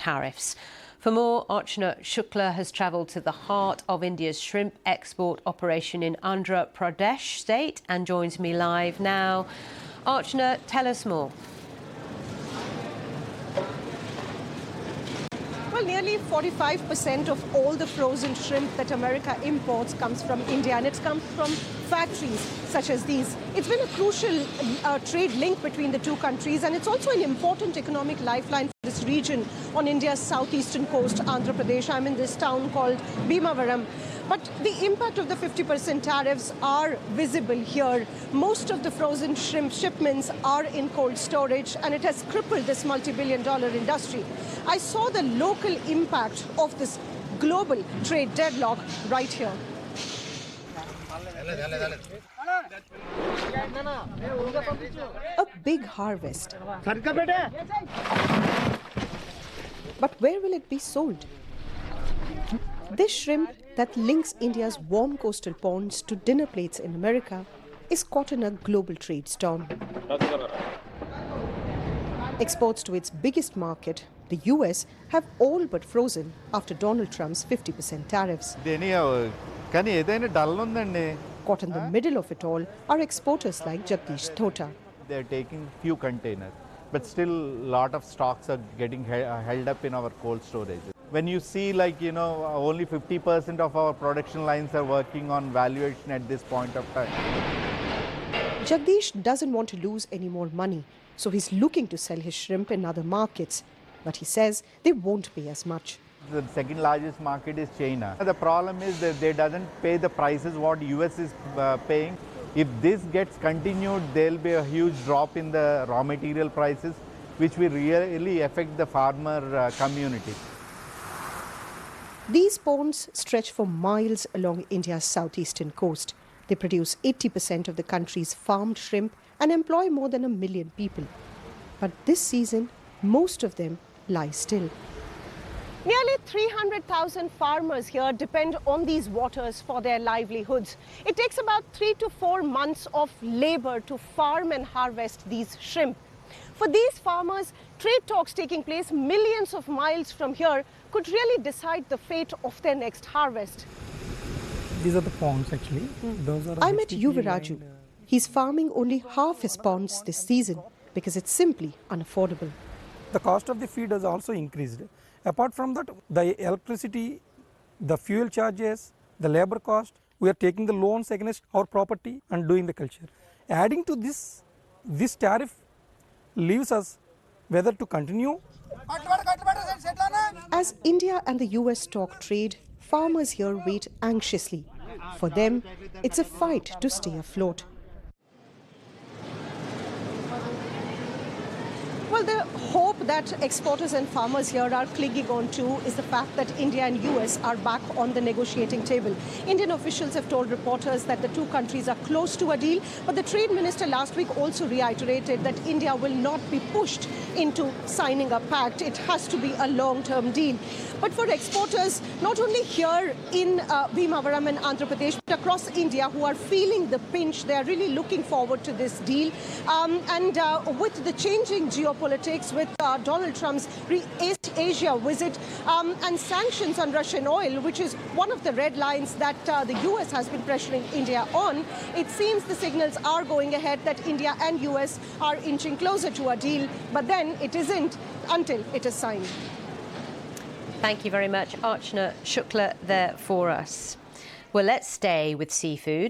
tariffs. For more, Archana Shukla has travelled to the heart of India's shrimp export operation in Andhra Pradesh state and joins me live now. Archana, tell us more. Well, nearly 45% of all the frozen shrimp that America imports comes from India, and it comes from factories such as these. It's been a crucial trade link between the two countries, and it's also an important economic lifeline for this region on India's southeastern coast, Andhra Pradesh. I'm in this town called Bhimavaram. But the impact of the 50% tariffs are visible here. Most of the frozen shrimp shipments are in cold storage, and it has crippled this multi-billion-dollar industry. I saw the local impact of this global trade deadlock right here. A big harvest. But where will it be sold? This shrimp that links India's warm coastal ponds to dinner plates in America is caught in a global trade storm. Exports to its biggest market, the US, have all but frozen after Donald Trump's 50% tariffs. Caught in the middle of it all are exporters like Jagdish Thota. They're taking few containers, but still a lot of stocks are getting held up in our cold storage. When you see only 50% of our production lines are working on valuation at this point of time. Jagdish doesn't want to lose any more money, so he's looking to sell his shrimp in other markets. But he says they won't pay as much. The second largest market is China. The problem is that they doesn't pay the prices what US is paying. If this gets continued, there'll be a huge drop in the raw material prices, which will really affect the farmer community. These ponds stretch for miles along India's southeastern coast. They produce 80% of the country's farmed shrimp and employ more than 1 million people. But this season, most of them lie still. Nearly 300,000 farmers here depend on these waters for their livelihoods. It takes about 3 to 4 months of labor to farm and harvest these shrimp. For these farmers, trade talks taking place millions of miles from here could really decide the fate of their next harvest. These are the ponds actually. I met Yuvaraju. He's farming only half his ponds this season because it's simply unaffordable. The cost of the feed has also increased. Apart from that, the electricity, the fuel charges, the labor cost, we are taking the loans against our property and doing the culture. Adding to this tariff leaves us whether to continue. As India and the US talk trade, farmers here wait anxiously. For them, it's a fight to stay afloat. Well, the hope that exporters and farmers here are clinging on to is the fact that India and US are back on the negotiating table. Indian officials have told reporters that the two countries are close to a deal, but the trade minister last week also reiterated that India will not be pushed into signing a pact. It has to be a long-term deal. But for exporters, not only here in Bhimavaram and Andhra Pradesh, but across India who are feeling the pinch, they are really looking forward to this deal. With the changing geopolitics, with Donald Trump's East Asia visit and sanctions on Russian oil, which is one of the red lines that the US has been pressuring India on, it seems the signals are going ahead that India and US are inching closer to a deal, but then it isn't until it is signed. Thank you very much, Archana Shukla, there for us. Well, let's stay with seafood.